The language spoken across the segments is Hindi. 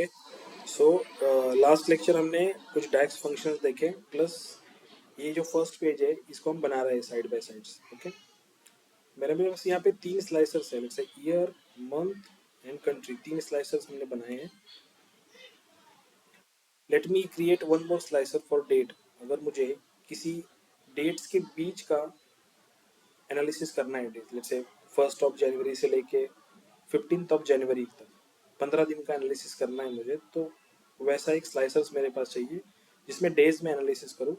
ओके, सो लास्ट लेक्चर हमने कुछ डायरेक्ट फंक्शंस देखे, प्लस ये जो फर्स्ट पेज है इसको हम बना रहे हैं साइड बाय साइड्स। ओके, मेरे पास यहाँ पे 3 स्लाइसर्स है, जैसे year, month and country, 3 slicers हमने बनाए हैं। Let me create one more slicer for date. अगर मुझे किसी डेट्स के बीच का एनालिसिस करना है, लेट्स से 1 जनवरी से लेके 15 जनवरी तक 15 दिन का एनालिसिस करना है मुझे, तो वैसा एक स्लाइसर्स मेरे पास चाहिए जिसमें डेज में एनालिसिस करूँ।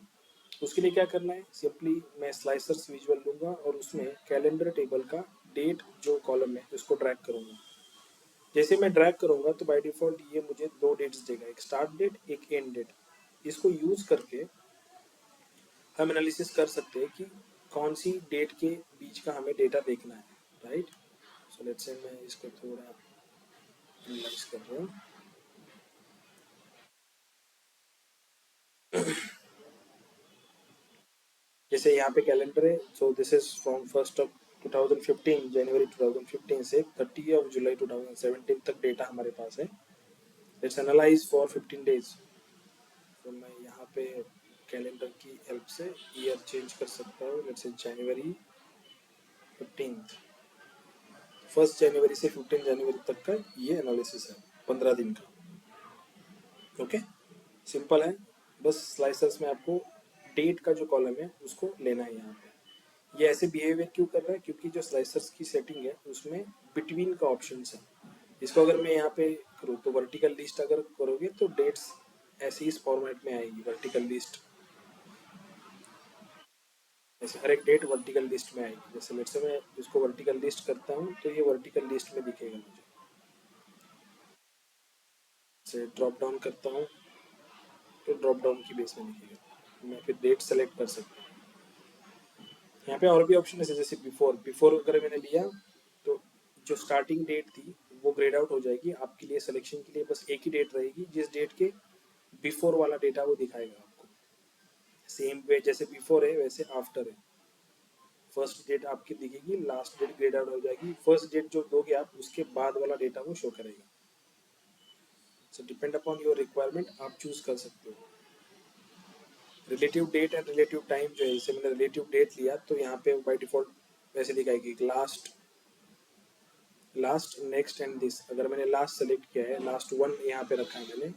उसके लिए क्या करना है, सिंपली मैं स्लाइसर्स विजुअल लूँगा और उसमें कैलेंडर टेबल का डेट जो कॉलम है उसको ड्रैग करूँगा। जैसे मैं ड्रैग करूँगा तो बाय डिफ़ॉल्ट ये मुझे 2 डेट्स देगा, एक स्टार्ट डेट एक एंड डेट। इसको यूज़ करके हम एनालिसिस कर सकते हैं कि कौन सी डेट के बीच का हमें डेटा देखना है, राइट। सो लेट्स से मैं इसको थोड़ा एनालाइज कर रहा हूँ। जैसे यहाँ पे कैलेंडर है, सो दिस इज फ्रॉम 1 जनवरी 2015 से 30 जुलाई 2017 तक डेटा हमारे पास है। Let's analyse for 15 days. तो मैं यहाँ पे कैलेंडर की हेल्प से ईयर चेंज कर सकता हूँ। लेट्स से जनवरी 15, 1 जनवरी से 15 जनवरी तक का ये एनालिसिस है 15 दिन का। ओके, सिंपल है। बस स्लाइसर्स में आपको डेट का जो कॉलम है उसको लेना है। यहाँ पे ये ऐसे बिहेवियर क्यों कर रहा है, क्योंकि जो स्लाइसर्स की सेटिंग है उसमें बिटवीन का ऑप्शन है। इसको अगर मैं यहाँ पे करूँ तो वर्टिकल लिस्ट अगर करोगे तो डेट्स ऐसे इस फॉर्मेट में आएगी, वर्टिकल लिस्ट। ऐसे हर एक डेट वर्टिकल लिस्ट में आएगी। जैसे लेट्स से मैं इसको वर्टिकल लिस्ट करता हूँ तो ये वर्टिकल लिस्ट में दिखेगा मुझे। से ड्रॉप डाउन करता हूँ तो ड्रॉप डाउन की बेस में दिखेगा। मैं फिर डेट सेलेक्ट कर सकता हूँ। यहाँ पे और भी ऑप्शन है, जैसे बिफोर अगर मैंने लिया तो जो स्टार्टिंग डेट थी वो ग्रेड आउट हो जाएगी। आपके लिए सिलेक्शन के लिए बस एक ही डेट रहेगी, जिस डेट के बिफोर वाला डेटा वो दिखाएगा आपको। सेम वे जैसे बिफोर है वैसे आफ्टर है। फर्स्ट डेट आपकी दिखेगी, लास्ट डेट ग्रेड आउट हो जाएगी। फर्स्ट डेट जो दोगे आप उसके बाद वाला डेटा वो शो करेगा। So depend upon your requirement आप चूज कर सकते हो। Relative date and relative time जो है, जैसे मैंने रिलेटिव डेट लिया तो यहाँ पे बाय डिफॉल्ट वैसे दिखाएगी लास्ट नेक्स्ट एंड दिस। अगर मैंने लास्ट सेलेक्ट किया है, लास्ट 1 यहाँ पे रखा है मैंने,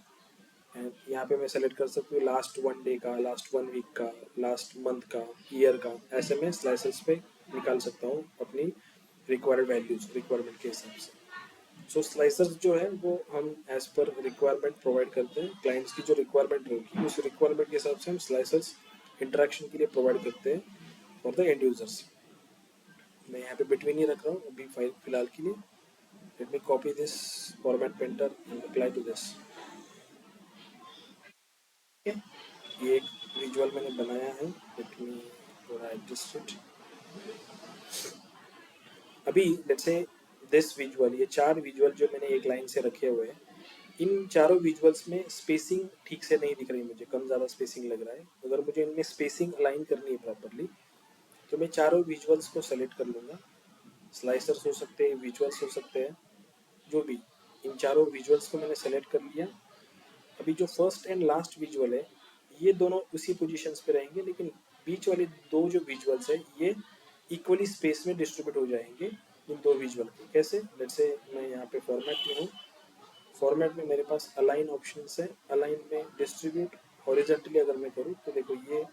एंड यहाँ पे मैं सेलेक्ट कर सकती हूँ लास्ट 1 डे का, लास्ट 1 वीक का, लास्ट मंथ का, ईयर का। ऐसे में स्लाइसेस पे निकाल सकता हूँ अपनी रिक्वायर्ड वैल्यूज रिक्वायरमेंट के हिसाब से। सो स्लाइसर्स जो है वो हम एज पर रिक्वायरमेंट प्रोवाइड करते हैं। क्लाइंट्स की जो रिक्वायरमेंट होगी उस रिक्वायरमेंट के हिसाब से हम स्लाइसर्स इंटरेक्शन के लिए प्रोवाइड करते हैं फॉर द एंड यूजर्स। मैं यहाँ पे बिटवीन ही रख रहा हूँ अभी फिलहाल के लिए। Let me copy this format painter and apply to this. Okay? ये एक विजुअल मैंने बनाया है। Let me थोड़ा adjust it. अभी let's say this visual, ये 4 विजुअल जो मैंने एक लाइन से रखे हुए हैं, इन चारों विजुअल्स में स्पेसिंग ठीक से नहीं दिख रही मुझे, कम ज़्यादा स्पेसिंग लग रहा है। अगर मुझे इनमें स्पेसिंग अलाइन करनी है प्रॉपरली तो मैं चारों विजुअल्स को सेलेक्ट कर लूँगा। स्लाइसर्स हो सकते हैं, विजुअल्स हो सकते हैं, जो भी। इन चारों विजुअल्स को मैंने सेलेक्ट कर लिया। अभी जो फर्स्ट एंड लास्ट विजुअल है ये दोनों उसी पोजीशंस पे रहेंगे, लेकिन बीच वाले 2 जो विजुअल्स है ये इक्वली स्पेस में डिस्ट्रीब्यूट हो जाएंगे इन 2 विजुअल के। कैसे, लेट्स से मैं यहाँ पे फॉर्मेट में हूँ। फॉर्मेट में मेरे पास अलाइन ऑप्शन है। अलाइन में डिस्ट्रीब्यूट हॉरिजॉन्टली अगर मैं करूँ तो देखो ये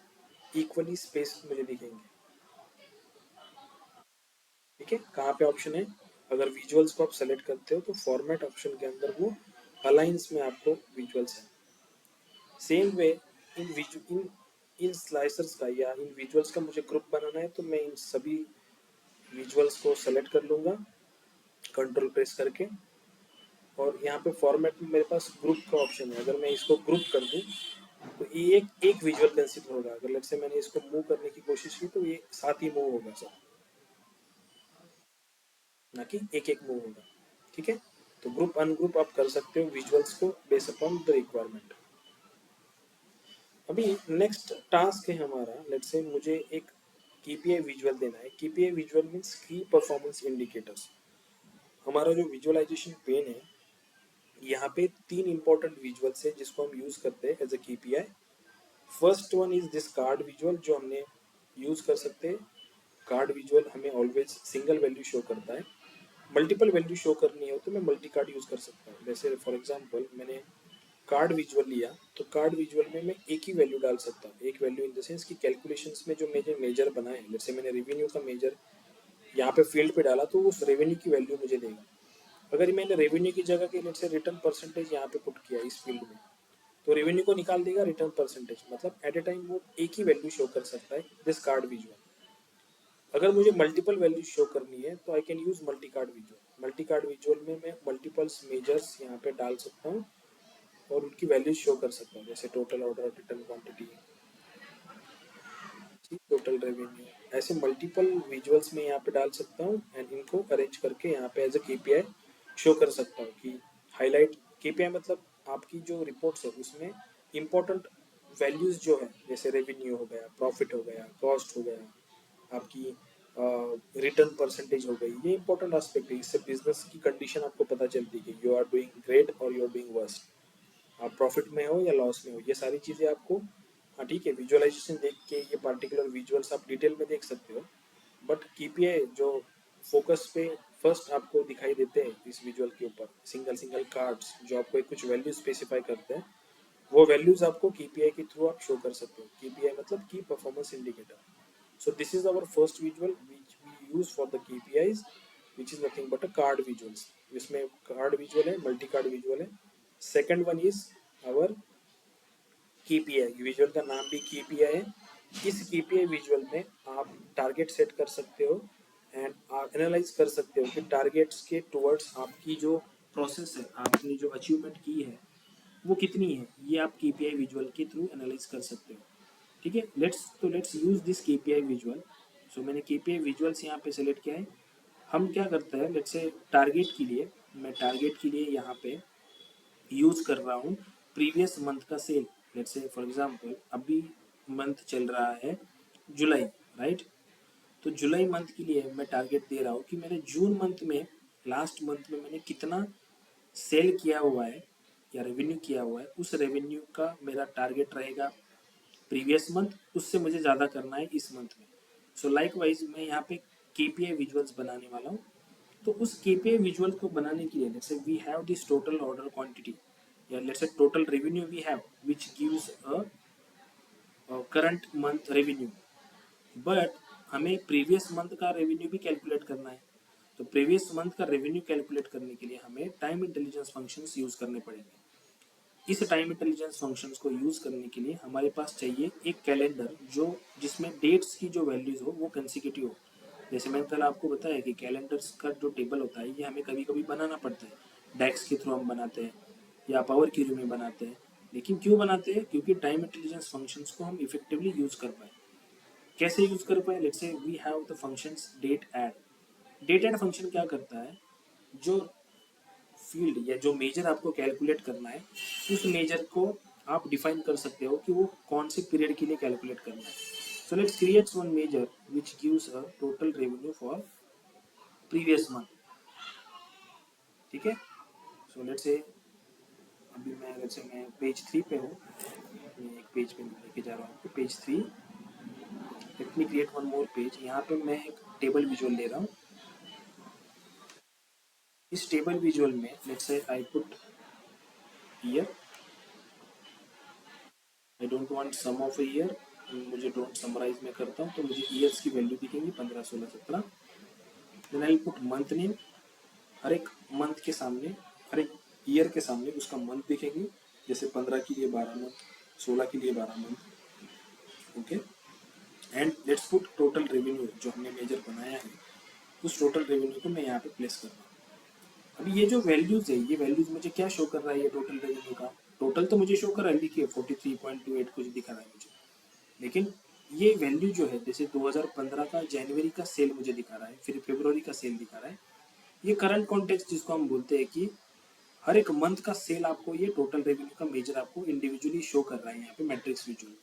इक्वली स्पेस मुझे दिखेंगे। ठीक है, कहाँ पे ऑप्शन है, अगर विजुअल्स को आप सेलेक्ट करते हो तो फॉर्मेट ऑप्शन के अंदर वो अलाइंस में आपको विजुअल्स है। सेम वे इन इन स्लाइसर्स का या इन विजुअल्स का मुझे ग्रुप बनाना है तो मैं इन सभी विजुअल्स को सेलेक्ट कर लूँगा कंट्रोल प्रेस करके। और यहाँ पे फॉर्मेट में मेरे पास ग्रुप का ऑप्शन है। अगर मैं इसको ग्रुप कर दूँ तो ये एक विजुअल कंसिडर होगा। अगर लेट्स से मैंने इसको मूव करने की कोशिश की तो ये साथ ही मूव होगा सब, ना कि एक एक मूव होगा। ठीक है, तो ग्रुप अनग्रुप आप कर सकते हो विजुअल्स को बेस अपॉन द रिक्वायरमेंट। अभी नेक्स्ट टास्क है हमारा, लेट्स से मुझे एक KPI विजुअल देना है। KPI विजुअल मीन्स की परफॉर्मेंस इंडिकेटर्स। हमारा जो विजुअलाइजेशन पेन है यहाँ पे 3 इंपॉर्टेंट विजुअल्स है जिसको हम यूज करते हैं as a KPI। First one is this card visual जो हमने यूज कर सकते हैं। कार्ड विजुअल हमें ऑलवेज सिंगल वैल्यू शो करता है। मल्टीपल वैल्यू शो करनी हो तो मैं मल्टी कार्ड यूज कर सकता हूँ। जैसे फॉर एग्जांपल मैंने कार्ड विजुअल लिया तो कार्ड विजुअल में मैं एक ही वैल्यू डाल सकता हूँ। एक वैल्यू इन द सेंस कि कैलकुलेशंस में जो मेजर मेजर बनाए, जैसे मैंने रेवेन्यू का मेजर यहाँ पे फील्ड पे डाला तो उस रेवेन्यू की वैल्यू मुझे देगा। अगर मैंने रेवेन्यू की जगह के से रिटर्न परसेंटेज यहाँ पे पुट किया इस फील्ड में, तो रेवेन्यू को निकाल देगा रिटर्न परसेंटेज, मतलब एट ए टाइम वो एक ही वैल्यू शो कर सकता है दिस कार्ड विजुअल। अगर मुझे मल्टीपल वैल्यू शो करनी है तो I can use multi card visual. Multi card visual में मैं मल्टीपल्स मेजर्स यहाँ पे डाल सकता हूँ और उनकी वैल्यूज शो कर सकता हूँ, जैसे total order, return quantity, total revenue. ऐसे मल्टीपल विजुअल्स में यहाँ पे डाल सकता हूँ एंड इनको अरेंज करके यहाँ पे एज ए KPI शो कर सकता हूँ कि हाईलाइट। KPI मतलब आपकी जो रिपोर्ट्स है उसमें इंपॉर्टेंट वैल्यूज जो है, जैसे रेवेन्यू हो गया, प्रॉफिट हो गया, कॉस्ट हो गया, आपकी रिटर्न परसेंटेज हो गई, ये इंपॉर्टेंट एस्पेक्ट है। इससे बिजनेस की कंडीशन आपको पता चलती है कि यू आर डूइंग ग्रेट और यू आर डूइंग वर्स्ट, आप प्रॉफिट में हो या लॉस में हो, ये सारी चीज़ें आपको, हाँ ठीक है, विजुअलाइजेशन देख के ये पार्टिकुलर विजुअल्स आप डिटेल में देख सकते हो, बट KPI जो फोकस पे फर्स्ट आपको दिखाई देते हैं इस विजुअल के ऊपर, सिंगल सिंगल कार्ड्स जो आपको एक कुछ वैल्यू स्पेसिफाई करते हैं, वो वैल्यूज आपको KPI के थ्रू आप शो कर सकते हो। KPI मतलब की performance indicator. So this is our first visual which we use for the KPIs, which is nothing but a card visuals. इसमें कार्ड विजुअल है, मल्टी कार्ड विजुअल है। Second one is our KPI visual का नाम भी KPI है। इस KPI विजुअल में आप टारगेट सेट कर सकते हो एंड आप एनालाइज कर सकते हो कि टारगेट्स के टुवर्ड्स आपकी जो प्रोसेस है, आपने जो अचीवमेंट की है वो कितनी है, ये आप KPI विजुअल के थ्रू एनालाइज कर सकते हो। ठीक है, let's use this KPI visual. So मैंने KPI विजुअल्स यहाँ पे सेलेक्ट किया है। हम क्या करते हैं, लेट्स से टारगेट के लिए, मैं टारगेट के लिए यहाँ पे यूज कर रहा हूँ प्रीवियस मंथ का sale. Let's say for example अभी मंथ चल रहा है जुलाई, राइट। तो जुलाई मंथ के लिए मैं टारगेट दे रहा हूँ कि मैंने जून मंथ में, लास्ट मंथ में मैंने कितना सेल किया हुआ है या रेवेन्यू किया हुआ है, उस रेवेन्यू का मेरा टारगेट रहेगा प्रीवियस मंथ, उससे मुझे ज़्यादा करना है इस मंथ में। सो लाइक वाइज मैं यहाँ पे KPI विजुअल्स बनाने वाला हूँ। तो उस KPI विजुअल को बनाने के लिए let's say we have this total order quantity या let's say total revenue we have which gives a current month revenue, but हमें प्रीवियस मंथ का रेवेन्यू भी कैलकुलेट करना है। तो प्रीवियस मंथ का रेवेन्यू कैलकुलेट करने के लिए हमें टाइम इंटेलिजेंस फंक्शंस यूज करने पड़ेंगे। इस टाइम इंटेलिजेंस फंक्शंस को यूज करने के लिए हमारे पास चाहिए एक कैलेंडर जो जिसमें डेट्स की जो वैल्यूज हो वो कंसेक्यूटिव हो। जैसे मैंने कल आपको बताया कि कैलेंडर्स का जो टेबल होता है ये हमें कभी कभी बनाना पड़ता है, डेक्स के थ्रू हम बनाते हैं या पावर क्यूरी में बनाते हैं। लेकिन क्यों बनाते हैं, क्योंकि टाइम इंटेलिजेंस फंक्शंस को हम इफेक्टिवली यूज कर पाए। कैसे यूज कर पाए, let's say we have the functions date add. Date add function क्या करता है, जो फील्ड या जो मेजर आपको कैलकुलेट करना है उस मेजर को आप डिफाइन कर सकते हो कि वो कौन से पीरियड के लिए कैलकुलेट करना है। So let's create one major which gives a total revenue for previous month. ठीक है, सो लेट्स से अभी मैं पेज 3 पे हूँ, मैं एक पेज पे लेके जा रहा हूँ आपको, page 3। Late me create one मोर पेज। यहाँ पे मैं एक टेबल विजुअल ले रहा हूँ। इस टेबल विजुअल में let's say I put year, I don't want sum of year, मुझे डोंट समराइज में करता हूँ तो मुझे ईयर्स की वैल्यू दिखेंगी 15, 16, 17। Then I put month name, हर एक मंथ के सामने, हर एक ईयर के सामने उसका मंथ दिखेंगे, जैसे 15 के लिए 12 मंथ, 16 के लिए 12 month. Okay, and let's put total revenue जो हमने मेजर बनाया है, उस टोटल रेवेन्यू को मैं यहाँ पे प्लेस कर रहा हूँ। अभी ये जो वैल्यूज है, ये वैल्यूज मुझे क्या शो कर रहा है, ये टोटल रेवेन्यू का टोटल तो मुझे शो कर रहा है, देखिए 43.28 कुछ दिखा रहा है मुझे। लेकिन ये वैल्यू जो है, जैसे 2015 का जनवरी का सेल मुझे दिखा रहा है, फिर फरवरी का सेल दिखा रहा है, ये करंट कॉन्टेक्स्ट जिसको हम बोलते हैं कि हर एक मंथ का सेल आपको ये टोटल रेवेन्यू का मेजर आपको इंडिविजुअली शो कर रहा है यहाँ पे मैट्रिक्स विजुअल।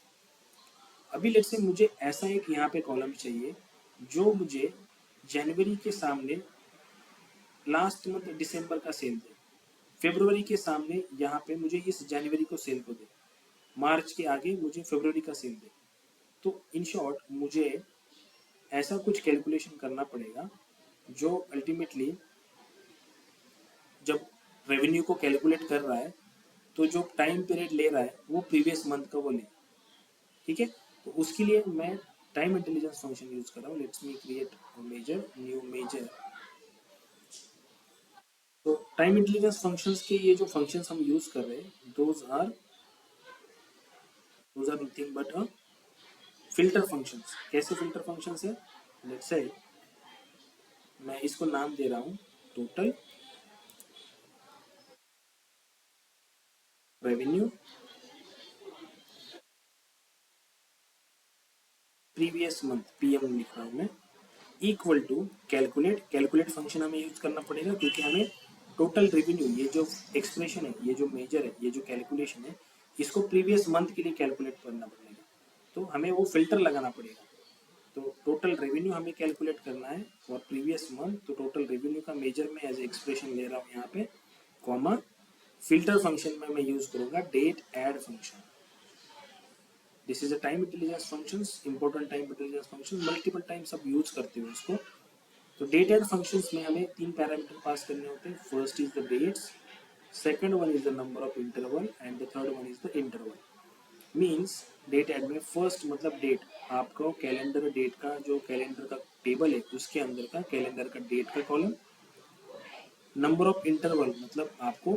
अभी लेट्स से मुझे ऐसा एक यहाँ पे कॉलम चाहिए जो मुझे जनवरी के सामने लास्ट मंथ दिसंबर का सेल दे। फरवरी के सामने यहाँ पे मुझे इस जनवरी को सेल को दे, मार्च के आगे मुझे फरवरी का सेल दे। तो इन शॉर्ट मुझे ऐसा कुछ कैलकुलेशन करना पड़ेगा जो अल्टीमेटली जब रेवेन्यू को कैलकुलेट कर रहा है तो जो टाइम पीरियड ले रहा है वो प्रीवियस मंथ का वो ले। ठीक है, तो उसके लिए मैं टाइम इंटेलिजेंस फंक्शन यूज कर रहा हूँ। Let's me create measure, new measure. तो टाइम इंटेलिजेंस फंक्शंस के ये जो फंक्शंस हम यूज कर रहे हैं those are nothing but filter functions. कैसे फिल्टर फंक्शंस है? लेट्स से मैं इसको नाम दे रहा हूँ total revenue previous month, PM लिख रहा हूँ मैं, equal to calculate. Calculate function हमें यूज करना पड़ेगा क्योंकि हमें टोटल रेवेन्यू, ये जो एक्सप्रेशन है, ये जो मेजर है, ये जो कैलकुलेशन है, इसको प्रीवियस मंथ के लिए कैलकुलेट करना पड़ेगा। तो हमें वो फिल्टर लगाना पड़ेगा। तो टोटल रेवेन्यू हमें कैलकुलेट करना है फॉर प्रीवियस मंथ। तो टोटल रेवेन्यू का मेजर में एज एक्सप्रेशन ले रहा हूँ यहाँ पे, कॉमा फिल्टर फंक्शन में मैं यूज करूंगा date add function. This is a time intelligence functions, important time intelligence function, multiple times आप यूज करते हो इसको। तो डेट एड फंक्शंस में हमें तीन पैरामीटर पास करने होते हैं। First is the dates, second one is the number of interval and the third one is the interval. Means date add में फर्स्ट मतलब डेट, आपको कैलेंडर डेट का जो कैलेंडर का टेबल है उसके अंदर का कैलेंडर का डेट का कॉलम। नंबर ऑफ इंटरवल मतलब आपको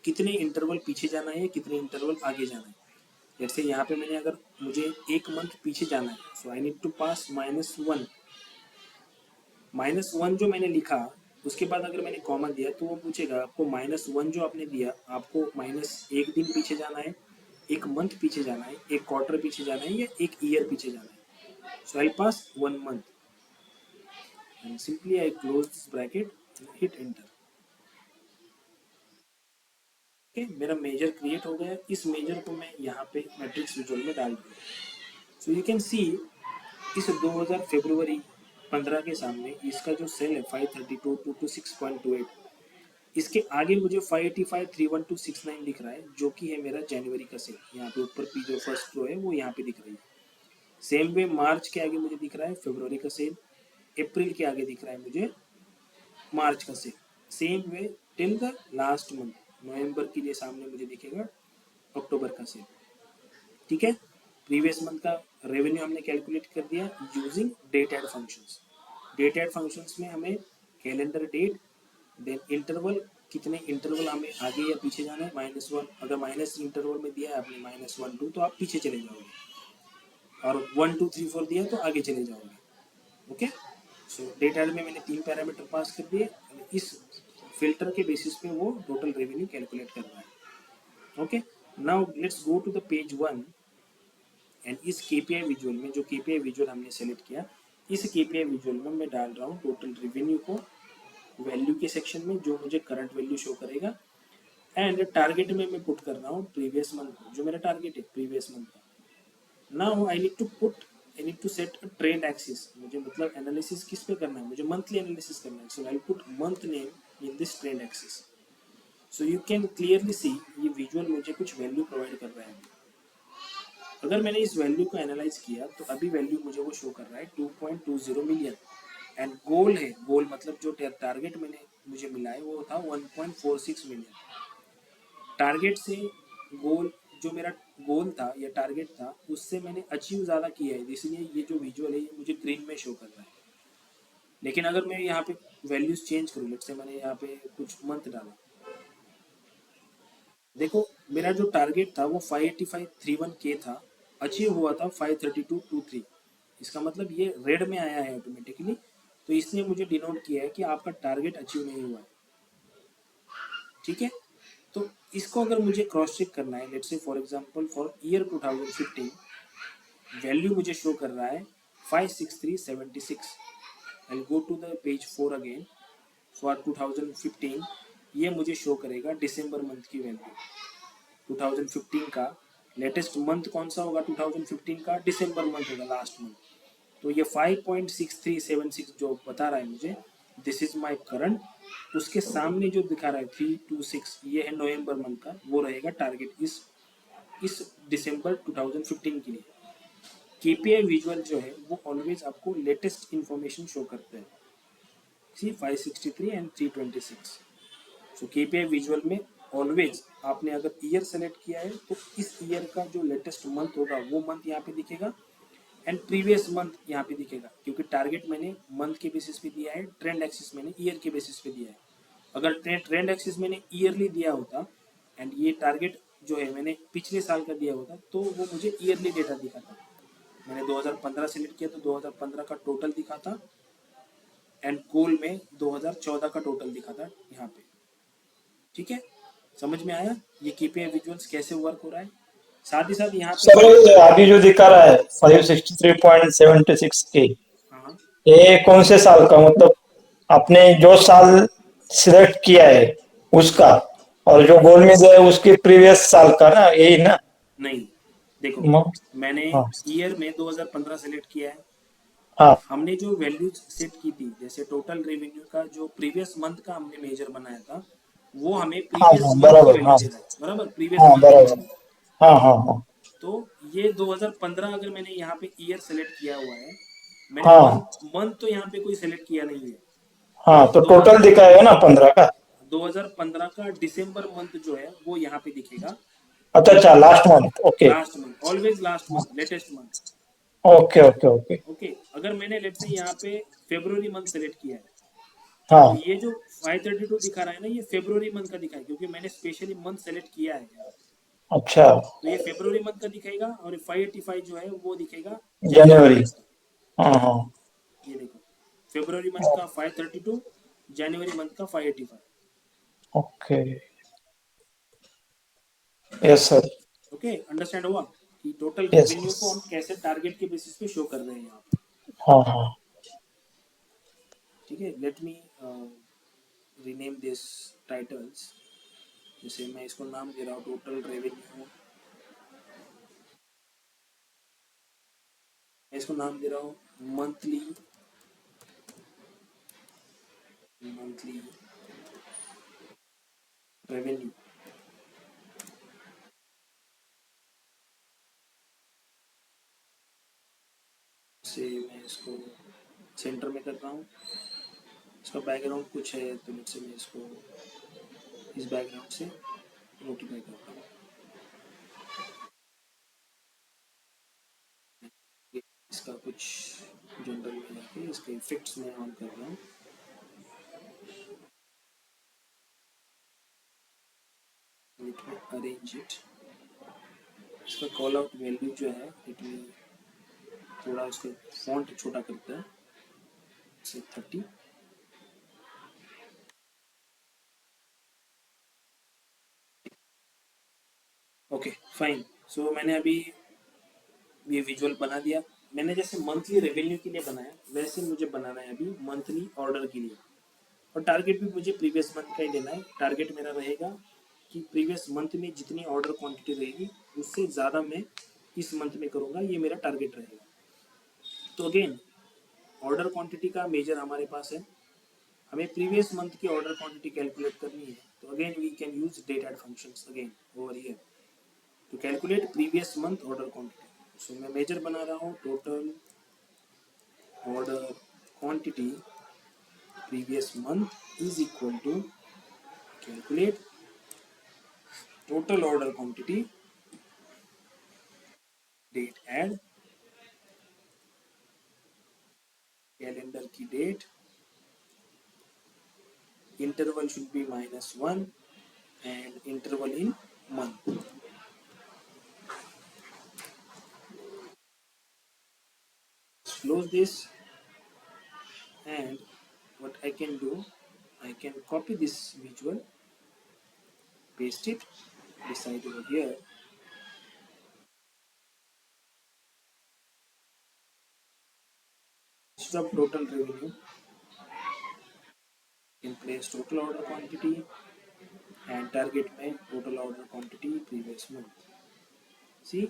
कितने इंटरवल पीछे जाना है, कितने इंटरवल आगे जाना है। जैसे यहाँ पे मैंने अगर मुझे एक मंथ पीछे जाना है, सो आई नीड टू पास -1। -1 जो मैंने लिखा उसके बाद अगर मैंने कॉमा दिया तो वो पूछेगा आपको -1 जो आपने दिया, आपको -1 दिन पीछे जाना है, एक मंथ पीछे जाना है, एक क्वार्टर पीछे जाना है, या एक ईयर पीछे जाना है। So I pass 1 month and simply I close this bracket and hit enter. Okay, मेरा मेजर क्रिएट हो गया। इस मेजर को मैं यहाँ पे मैट्रिक्स विजुअल में डाल दूंगा। सो यू कैन सी इस 2000 फरवरी 15 के सामने इसका जो सेल है 532.226.28, इसके आगे मुझे 585.31269 दिख रहा है जो कि है मेरा जनवरी का सेल। यहाँ पे ऊपर की जो फर्स्ट रो है वो यहाँ पे दिख रही है। सेम वे मार्च के आगे मुझे दिख रहा है फरवरी का सेल, अप्रैल के आगे दिख रहा है मुझे मार्च का sale. Same way till the last month November के लिए सामने मुझे दिखेगा अक्टूबर का सेल। ठीक है, प्रीवियस मंथ का रेवेन्यू हमने कैलकुलेट कर दिया using date add functions. Date add functions में हमें कैलेंडर डेट, देन इंटरवल, कितने इंटरवल हमें आगे या पीछे जाना है, -1। अगर माइनस इंटरवल में दिया है आपने -1 2 तो आप पीछे चले जाओगे, और 1 2 3 4 दिया तो आगे चले जाओगे। ओके, सो डेट एड में मैंने तीन पैरामीटर पास कर दिए। इस फिल्टर के बेसिस पे वो टोटल रेवेन्यू कैलकुलेट कर रहा है। Okay, now let's go to the page 1 and इस केपीआई विजुअल में, जो केपीआई विजुअल हमने सेलेक्ट किया, इस केपीआई विजुअल में मैं डाल रहा हूँ टोटल रेवेन्यू को वैल्यू के सेक्शन में, जो मुझे करंट वैल्यू शो करेगा। एंड टारगेट में मैं पुट कर रहा हूँ प्रीवियस मंथ, जो मेरा टारगेट है प्रीवियस मंथ का। Now I need to set a trend axis. मुझे मतलब एनालिसिस किस पे करना है, मुझे मंथली एनालिसिस करना है। So I put month name in this trend axis. So you can clearly see ये विजुअल मुझे कुछ वैल्यू प्रोवाइड कर रहा है। अगर मैंने इस वैल्यू को एनालाइज किया तो अभी वैल्यू मुझे वो शो कर रहा है 2.20 मिलियन। एंड गोल है, गोल मतलब जो टारगेट मैंने मुझे मिला है वो था 1.46 मिलियन। टारगेट से गोल, जो मेरा गोल था या टारगेट था उससे मैंने अचीव ज़्यादा किया है, इसलिए ये जो विजुअल है ये मुझे ग्रीन में शो कर रहा है। लेकिन अगर मैं यहाँ पे वैल्यूज चेंज करूँ, लेट्स से मैंने यहाँ पे कुछ मंथ डाला, देखो मेरा जो टारगेट था वो 585.31 था, अचीव हुआ था 532.23। इसका मतलब ये रेड में आया है ऑटोमेटिकली, तो इसने मुझे डिनोट किया है कि आपका टारगेट अचीव नहीं हुआ है। ठीक है, तो इसको अगर मुझे क्रॉस चेक करना है, let's say for example for year 2015 value मुझे शो कर रहा है 56376। I go to the page 4 again for 2015, ये मुझे शो करेगा दिसंबर मंथ की वैल्यू। 2015 का लेटेस्ट मंथ कौन सा होगा, 2015 का दिसंबर मंथ होगा, लास्ट मंथ। तो ये 5.6376 जो बता रहा है मुझे, दिस इज माय करंट, उसके सामने जो दिखा रहा है 326 ये है नवंबर मंथ का, वो रहेगा टारगेट इस दिसंबर 2015 के लिए। केपीआई विजुअल जो है वो ऑलवेज आपको लेटेस्ट इंफॉर्मेशन शो करते हैं। सी 563 एंड 326। सो केपीआई विजुअल में ऑलवेज आपने अगर ईयर सेलेक्ट किया है तो इस ईयर का जो लेटेस्ट मंथ होगा वो मंथ यहाँ पे दिखेगा, एंड प्रीवियस मंथ यहाँ पे दिखेगा, क्योंकि टारगेट मैंने मंथ के बेसिस पे दिया है, ट्रेंड एक्सिस मैंने ईयर के बेसिस पे दिया है। अगर ट्रेंड एक्सिस मैंने ईयरली दिया होता एंड ये टारगेट जो है मैंने पिछले साल का दिया होता तो वो मुझे ईयरली डेटा दिखाता। मैंने 2015 सेलेक्ट किया तो 2015 का टोटल दिखाता, एंड गोल में 2014 का टोटल दिखाता यहाँ पे। ठीक है, समझ में आया ये केपीआई विजुअल्स कैसे वर्क हो रहा है। साथ ही साथ यहाँ पे सर अभी जो दिखा रहा है 563.76 के, हाँ ये कौन से साल का, मतलब आपने जो साल सिलेक्ट किया है उसका, और जो गोल में है उसके प्रीवियस साल का ना, यही ना? नहीं, देखो म- मैंने हाँ ईयर में 2015 सेलेक्ट किया है। हाँ हमने जो वैल्यूज सेट की थी, जैसे टोटल रेवेन्यू का जो प्रीवियस मंथ का हमने मेजर बनाया था, वो हमें हाँ प्रीवियस हाँ, मंथ की बराबर, वैल्यू हाँ दे रहा है, बराबर, प्रीवियस हाँ, मंथ की बराबर, वैल्यू। हाँ हाँ हाँ तो ये 2015 अगर मैंने यहाँ पे ईयर सेलेक्ट किया हुआ है, मैंने हाँ मंथ मंथ तो यहाँ पे कोई सेलेक्ट किया नहीं है। हाँ, तो दो टोटल दिखाएगा ना 15 का? 2015 का दिसंबर मंथ जो है वो यहाँ पे दिखेगा। अच्छा अच्छा, last month, okay. Last month, always last month, latest month. Okay okay okay. Okay, अगर मैंने लेट से यहाँ पे फेब्रुवरी मंथ सेलेक्ट किया है तो हाँ, ये जो 532 दिखा रहा है ना, ये फेब्रुवरी मंथ का दिखा है, क्योंकि मैंने स्पेशली मंथ सेलेक्ट किया है यहाँ पे। अच्छा। तो ये फेब्रुवरी मंथ का दिखेगा, और 585 जो है वो दिखेगा जनवरी जनवरी। मंथ का। हाँ हाँ। ये देखो, फेब्रुवरी मंथ का 532, जनवरी मंथ का 585। Okay. Yes sir. Okay, understand हुआ कि टोटल यस रेवेन्यू यस। को हम कैसे टारगेट के बेसिस पे शो कर रहे हैं यहाँ पे। हाँ हाँ। ठीक है, let me rename this titles. जैसे मैं इसको नाम दे रहा हूँ टोटल रेवेन्यू, मैं इसको नाम दे रहा हूँ मंथली मंथली रेवेन्यू। से मैं इसको सेंटर में करता हूँ, इसका बैकग्राउंड कुछ है तो मुझसे मैं इसको इस बैकग्राउंड से नोटिफाई करता हूँ। इसका कुछ जनरल में जाके इसके इफेक्ट्स में ऑन कर रहा हूँ। Let me arrange it. इसका कॉल आउट वैल्यू जो है, लेट मी थोड़ा उसका फॉन्ट छोटा करता है, से 30। Okay fine. सो मैंने अभी ये विजुअल बना दिया। मैंने जैसे मंथली रेवेन्यू के लिए बनाया, वैसे मुझे बनाना है अभी मंथली ऑर्डर के लिए, और टारगेट भी मुझे प्रीवियस मंथ का ही देना है। टारगेट मेरा रहेगा कि प्रीवियस मंथ में जितनी ऑर्डर क्वांटिटी रहेगी उससे ज़्यादा मैं इस मंथ में करूँगा, ये मेरा टारगेट रहेगा। तो अगेन ऑर्डर क्वांटिटी का मेजर हमारे पास है, हमें प्रीवियस मंथ की ऑर्डर क्वांटिटी कैलकुलेट करनी है। तो again we can use date add functions again over here to calculate previous month order quantity. So मैं मेजर बना रहा हूँ total order quantity previous month is equal to calculate total order quantity date add calendar की date, interval should be -1 and interval in month. Close this, and what I can do, I can copy this visual, paste it beside over here. Instead of total revenue, in place total order quantity and target में total order quantity previous month. See,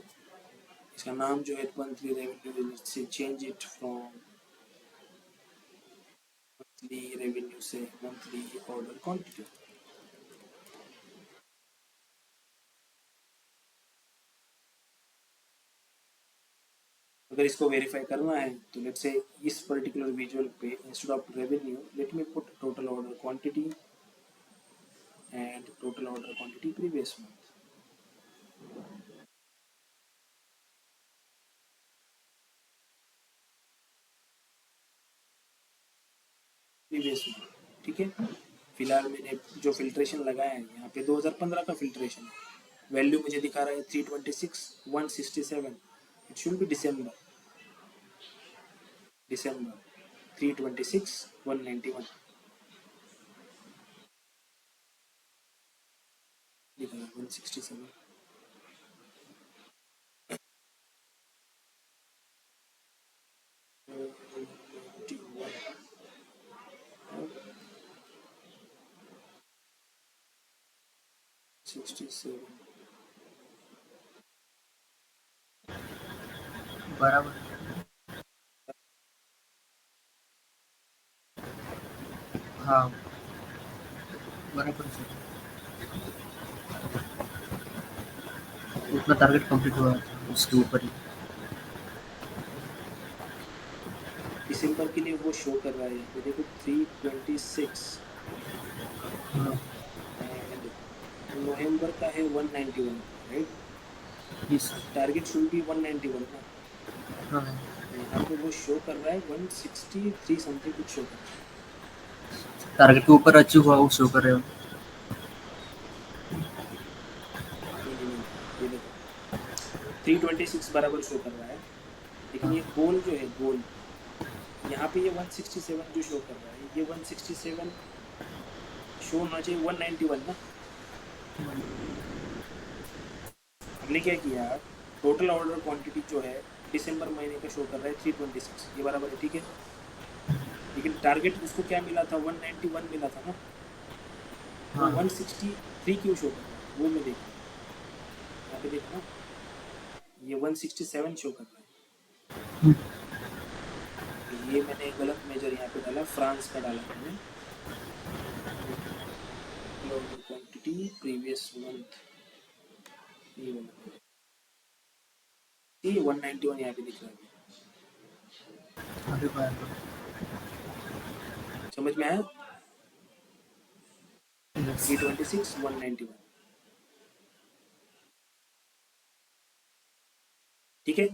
इसका नाम जो है मंथली रेवेन्यू से change it from monthly revenue से मंथली ऑर्डर क्वांटिटी। अगर इसको वेरीफाई करना है तो लेट्स से इस पर्टिकुलर विजुअल पे instead of revenue late me put total order quantity and total order quantity previous month. Previous month ठीक है। फिलहाल मैंने जो फिल्ट्रेशन लगाया है यहाँ पे 2015 का फिल्ट्रेशन है। वैल्यू मुझे दिखा रहा है 326 167। इट शुड बी डिसम्बर 326 191 दिखा रहा है 167। बराबर। हाँ बराबर सर, उतना टारगेट कंप्लीट हुआ था उसके ऊपर ही। दिसंबर के लिए वो शो कर रहा है यहाँ पे देखो 326 हाँ एंड नवंबर का है 191 राइट। जी सर। टारगेट शुड बी 191 ना। हाँ यहाँ पे वो शो कर रहा है 163 समथिंग कुछ शो कर रहा है। टारगेट के ऊपर अचीव हुआ वो शो कर रहे हो। नहीं ये देखो 326 बराबर शो कर रहा है लेकिन ये गोल जो है गोल यहाँ पे ये 167 जो शो कर रहा है ये 167 शो होना चाहिए 191 ना। हमने क्या किया टोटल ऑर्डर क्वांटिटी जो है दिसंबर महीने का शो कर रहा है 326 ये बराबर है ठीक है। लेकिन टारगेट उसको क्या मिला था 191 मिला था ना। तो 163 क्यों शो कर रहा है वो मैं देखा यहाँ पे देखो ना ये 167 शो कर रहा है। ये मैंने गलत मेजर यहाँ पे डाला फ्रांस का डाला मैंने ऑर्डर क्वांटिटी प्रीवियस मंथ ये 191 यहाँ पे दिख रहा है। अभी बराबर। समझ में आया 326 191 ठीक है।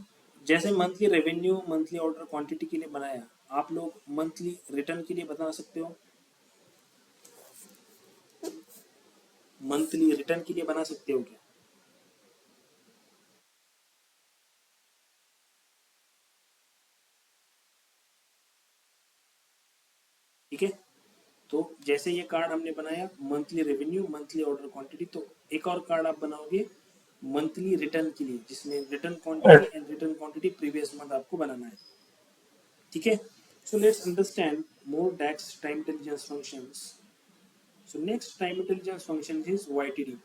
जैसे monthly revenue monthly order quantity के लिए बनाया आप लोग मंथली रिटर्न के लिए बता सकते हो। मंथली रिटर्न के लिए बना सकते हो क्या। ठीक है तो जैसे ये कार्ड हमने बनाया monthly revenue monthly order quantity तो एक और कार्ड आप बनाओगे मंथली रिटर्न के लिए जिसमें return quantity and return quantity previous month आपको बनाना है ठीक है। So let's understand more dates time intelligence functions. So next time intelligence function is YTD।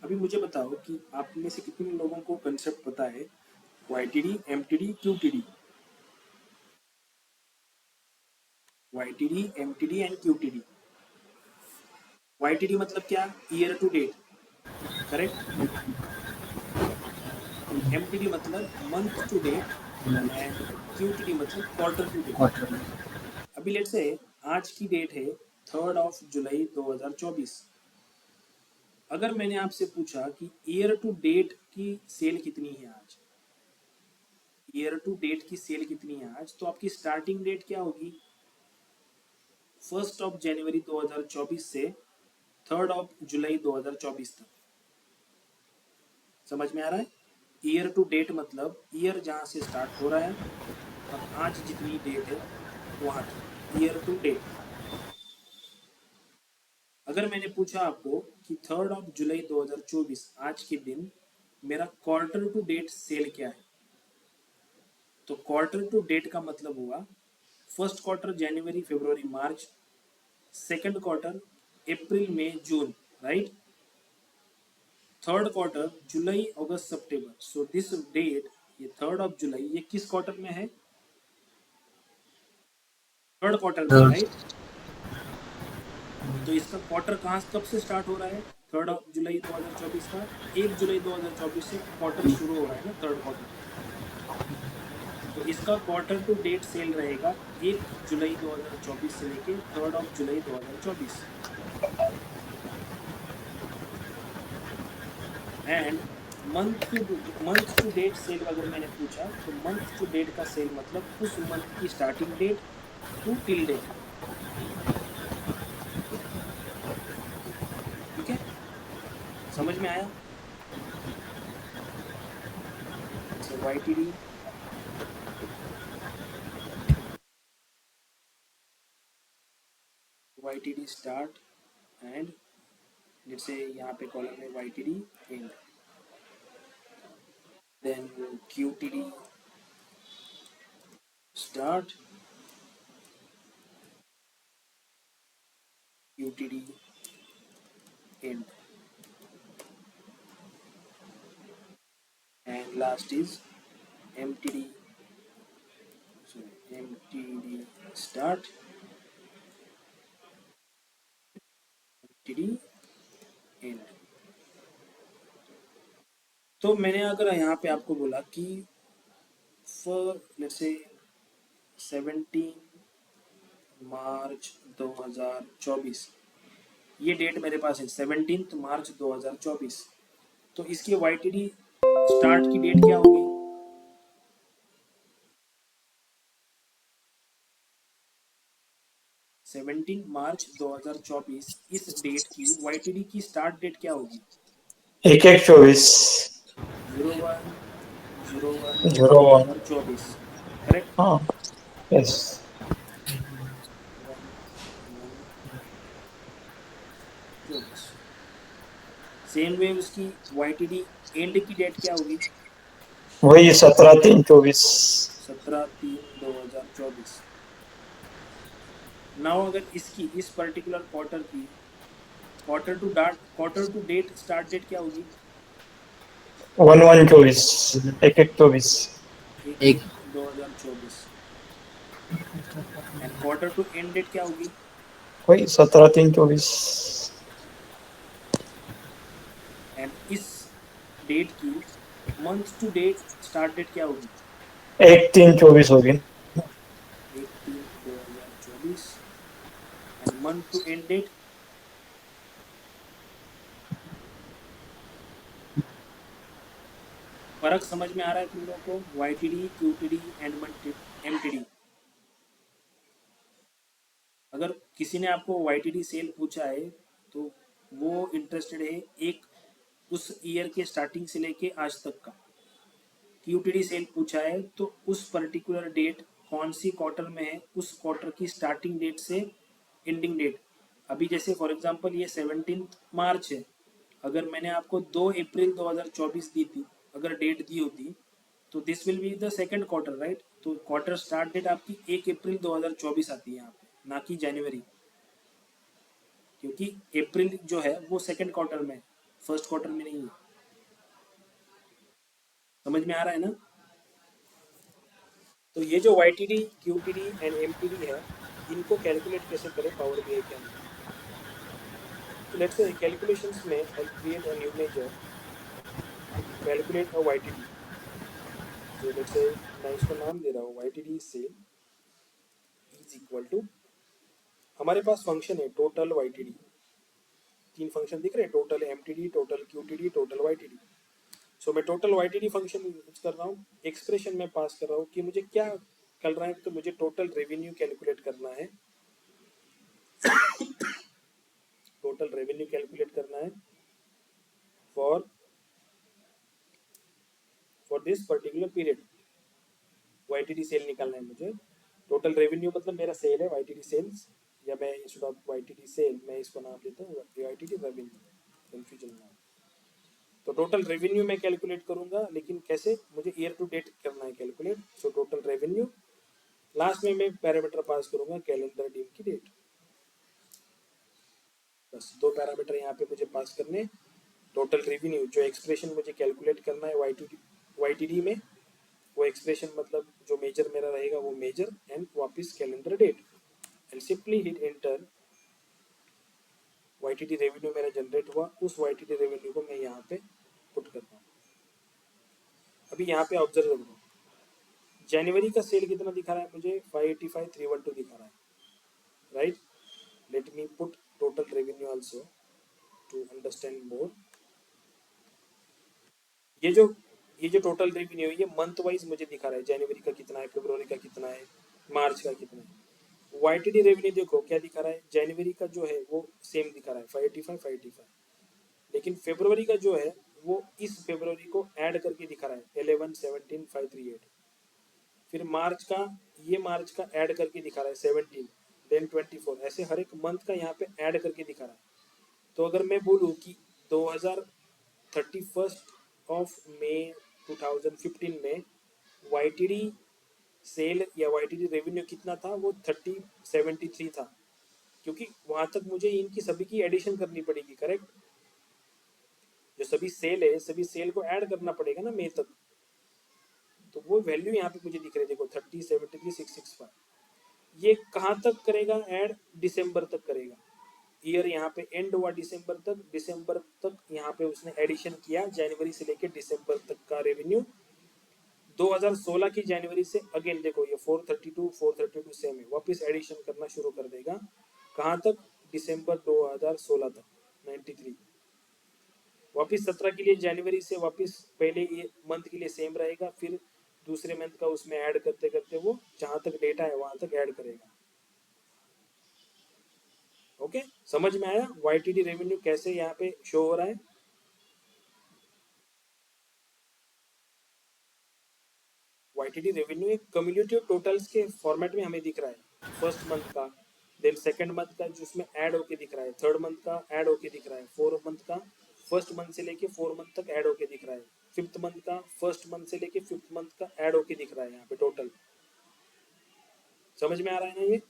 अभी मुझे बताओ कि आप में से कितने लोगों को कंसेप्ट पता है YTD MTD QTD। YTD MTD and QTD। YTD मतलब क्या year to date correct. MTD मतलब month to date and QTD मतलब क्वार्टर टू डेट। क्वार्टर। अभी लेट से आज की डेट है 3 जुलाई 2024। अगर मैंने आपसे पूछा कि ईयर टू डेट की सेल कितनी है आज ईयर टू डेट की सेल कितनी है आज तो आपकी स्टार्टिंग डेट क्या होगी 1 जनवरी 2024 से 3 जुलाई 2024 तक। समझ में आ रहा है ईयर टू डेट मतलब ईयर जहां से स्टार्ट हो रहा है और आज जितनी डेट है वहां की ईयर टू डेट। अगर मैंने पूछा आपको कि 3 जुलाई 2024 आज के दिन मेरा क्वार्टर टू डेट सेल क्या है तो क्वार्टर टू डेट का मतलब हुआ फर्स्ट क्वार्टर जनवरी फरवरी मार्च सेकंड क्वार्टर अप्रैल मई जून राइट। थर्ड क्वार्टर जुलाई अगस्त सितंबर। सो दिस डेट ये 3 जुलाई ये किस क्वार्टर में है थर्ड क्वार्टर में राइट। तो इसका क्वार्टर कब से स्टार्ट हो रहा है? 3 जुलाई 2024 का 1 जुलाई 2024 से क्वार्टर शुरू हो रहा है ना, थर्ड क्वार्टर। तो इसका क्वार्टर टू डेट सेल रहेगा 1 जुलाई 2024 से लेके 3 जुलाई 2024। And month to date sale अगर मैंने पूछा तो मंथ टू डेट का सेल मतलब उस मंथ की starting date to till date. ठीक है, समझ में आया? So YTD start and let's say यहाँ पे कॉलम है YTD end, then QTD start, QTD end, and last is MTD. So MTD start, MTD end. तो मैंने अगर यहाँ पे आपको बोला कि फॉर लेट्स से 17 मार्च 2024, ये डेट मेरे पास है 17 मार्च 2024, तो इसकी YTD स्टार्ट की डेट क्या होगी? 17 मार्च 2024 इस डेट की YTD की स्टार्ट डेट क्या होगी? 1/1/24 01 01 01। 2024, करेक्ट? हाँ, यस। 1/1/24। सेम वे उसकी YTD एंड की डेट क्या होगी? वही 17/3/24। 17/3/2024। नाउ अगर इसकी इस पर्टिकुलर क्वार्टर की quarter to date start date क्या होगी? 1/1/24 1/1/24। 1/1/2024। And quarter to end date क्या होगी? वही 17/3/24। एंड इस डेट की month to date start date क्या होगी? 1/3/24 होगी। 1/3/2024। And month to end date फर्क समझ में आ रहा है तुम लोगों को? YTD, QTD and MTD। अगर किसी ने आपको YTD सेल पूछा है तो वो इंटरेस्टेड है एक उस ईयर के स्टार्टिंग से लेके आज तक का। QTD सेल पूछा है तो उस पर्टिकुलर डेट कौन सी क्वार्टर में है, उस क्वार्टर की स्टार्टिंग डेट से एंडिंग डेट। अभी जैसे फॉर एग्जांपल ये 17 मार्च है, अगर मैंने आपको 2 अप्रैल 2024 दी थी, अगर डेट दी होती तो this will be the second quarter, right? तो क्वार्टर स्टार्ट डेट आपकी 1 अप्रैल 2024 आती है यहाँ पे, ना कि जनवरी, क्योंकि अप्रैल जो है वो सेकंड क्वार्टर में, फर्स्ट क्वार्टर में नहीं है। समझ में आ रहा है ना? तो ये जो YTD, QTD एंड MTD है, इनको कैलकुलेट कैसे करें पावर BI के अंदर? तो लेट्स से कैलकुलेशंस में I create a new measure to calculate a YTD। तो लेट्स से मैं इसको नाम दे रहा हूँ YTD sale is equal to, हमारे पास फंक्शन है टोटल YTD, 3 फंक्शन दिख रहे हैं, total MTD, total QTD, total YTD। So मैं टोटल YTD फंक्शन यूज कर रहा हूँ, एक्सप्रेशन में पास कर रहा हूँ कि मुझे क्या करना है, तो मुझे टोटल रेवेन्यू कैलकुलेट करना है। टोटल रेवेन्यू कैलकुलेट करना है for this particular period. YTD sale निकालना है मुझे। टोटल रेवेन्यू मतलब मेरा सेल है, YTD सेल्स, या मैं इंस्टेड ऑफ YTD सेल मैं इसको नाम देता हूँ YTD रेवेन्यू, कंफ्यूजन ना हो। तो टोटल रेवेन्यू मैं कैलकुलेट करूंगा, लेकिन कैसे? मुझे ईयर टू डेट करना है calculate. So total revenue, last में मैं पैरामीटर पास करूंगा कैलेंडर डीम की डेट। बस 2 पैरामीटर यहाँ पे मुझे पास करने। टोटल रेवेन्यू जो एक्सप्रेशन मुझे कैलकुलेट करना है YTD में, वो एक्सप्रेशन मतलब जो मेजर मेरा रहेगा वो मेजर, एंड वापस calendar date, and simply hit enter YTD revenue मेरा जनरेट हुआ, उस YTD रेवेन्यू को मैं यहाँ पे पुट करता हूँ। अभी यहाँ पे ऑब्जर्व करो, जनवरी का सेल कितना दिखा रहा है मुझे, 585,312 दिखा रहा है, right. Let me put total revenue also to understand more. ये जो टोटल रेवेन्यू है ये मंथ वाइज मुझे दिखा रहा है, जनवरी का कितना है, फरवरी का कितना है, मार्च का कितना है। YTD रेवेन्यू देखो क्या दिखा रहा है, जनवरी का जो है वो सेम दिखा रहा है 585, लेकिन फरवरी का जो है वो इस फरवरी को ऐड करके दिखा रहा है 11,17,538। फिर मार्च का, ये मार्च का ऐड करके दिखा रहा है 17, देन 24, ऐसे हर एक मंथ का यहाँ पे ऐड करके दिखा रहा है। तो अगर मैं बोलूँ कि 2031 ऑफ मई 2015 में YTD सेल या YTD रेवेन्यू कितना था, वो 3073 था, क्योंकि वहां तक मुझे इनकी सभी की एडिशन करनी पड़ेगी, करेक्ट। जो सभी सेल है, सभी सेल को ऐड करना पड़ेगा ना मई तक, तो वो वैल्यू यहाँ पे मुझे दिख रही है, देखो 3073,665। ये कहाँ तक करेगा ऐड, दिसंबर तक करेगा। ईयर यहाँ पे एंड हुआ दिसंबर तक यहाँ पे उसने एडिशन किया, जनवरी से लेके दिसंबर तक का रेवेन्यू। 2016 की जनवरी से अगेन देखो ये 432 सेम है, वापस एडिशन करना शुरू कर देगा, कहाँ तक, दिसंबर 2016 तक 93। वापस 17 के लिए जनवरी से वापस पहले ये मंथ के लिए सेम रहेगा, फिर दूसरे मंथ का उसमें ऐड करते करते वो जहां तक डेटा है वहां तक ऐड करेगा। ओके, समझ में आया YTD रेवेन्यू कैसे यहाँ पे शो हो रहा है। YTD रेवेन्यू एक कम्युलेटिव टोटल्स के फॉर्मेट में हमें दिख रहा है, फर्स्ट मंथ का, देन सेकंड मंथ का जिसमें ऐड होके दिख रहा है, थर्ड मंथ का ऐड होके दिख रहा है, फोर्थ मंथ का फर्स्ट मंथ से लेके 4 मंथ तक ऐड होके दिख रहा है, फिफ्थ मंथ का फर्स्ट मंथ से लेके फिफ्थ मंथ का ऐड होके दिख रहा है यहाँ पे टोटल। समझ में आ रहा है ना ये।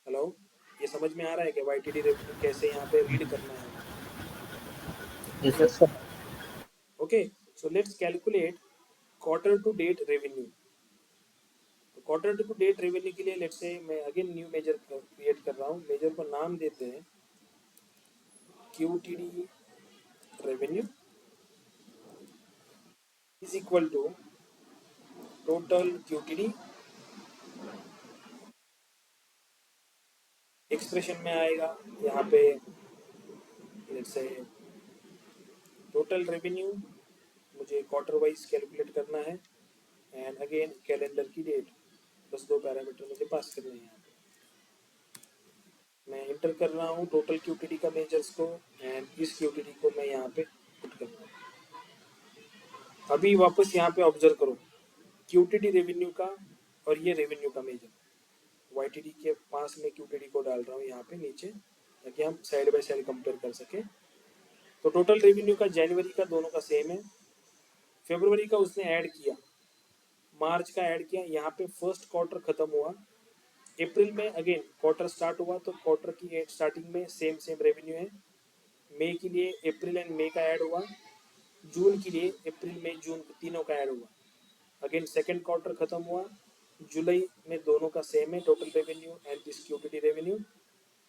हेलो, ये समझ में आ रहा है कि YTD रेवेन्यू कैसे यहाँ पे रीड करना है। Yes, yes sir. Sir. Okay, so let's calculate quarter to date revenue. Quarter to date revenue के लिए लेट्स से मैं अगेन न्यू मेजर क्रिएट कर रहा हूँ, मेजर को नाम देते हैं QTD revenue is equal to total QTD, expression में आएगा यहाँ पे लेट्स से टोटल रेवेन्यू, मुझे क्वार्टर वाइज कैलकुलेट करना है, एंड अगेन कैलेंडर की डेट, बस 2 पैरामीटर मुझे पास करने हैं यहाँ पे। मैं इंटर कर रहा हूँ टोटल QTD का मेजर्स को, एंड इस QTD को मैं यहाँ पे पुट कर रहा हूँ। अभी वापस यहाँ पे ऑब्जर्व करो QTD रेवेन्यू का और ये रेवेन्यू का मेजर, YTD के पास में QTD को डाल रहा हूँ यहाँ पे नीचे, ताकि हम साइड बाय साइड कंपेयर कर सके। तो टोटल रेवेन्यू का जनवरी का दोनों का सेम है, फरवरी का उसने ऐड किया, मार्च का ऐड किया, यहाँ पे फर्स्ट क्वार्टर खत्म हुआ, अप्रैल में अगेन क्वार्टर स्टार्ट हुआ, तो क्वार्टर की स्टार्टिंग में सेम सेम रेवेन्यू है। मई के लिए अप्रैल एंड मई का ऐड हुआ, जून के लिए अप्रैल मई जून तीनों का ऐड हुआ, अगेन सेकेंड क्वार्टर खत्म हुआ, जुलाई में दोनों का सेम है total revenue and this QTD revenue.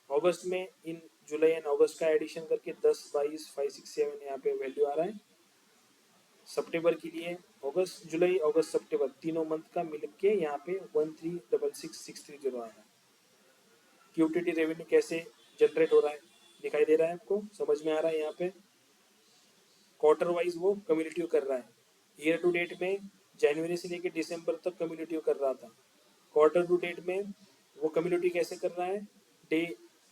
अगस्त में इन जुलाई एंड अगस्त का एडिशन करके 10, 22, 5, 6, 7 यहाँ पे वैल्यू आ रहा है। सितंबर के लिए अगस्त, जुलाई, अगस्त, सितंबर तीनों मंथ का मिल के यहाँ पे 1366,630 आ रहा है। QTD रेवेन्यू कैसे जनरेट हो रहा है दिखाई दे रहा है आपको, समझ में आ रहा है यहाँ पे। क्वार्टर वाइज वो कम्युलेटिव कर रहा है, ईयर टू डेट में जनवरी से लेकर दिसंबर तक कम्युलेटिव कर रहा था, क्वार्टर टू डेट में वो कम्युलेटिव कैसे कर रहा है, डे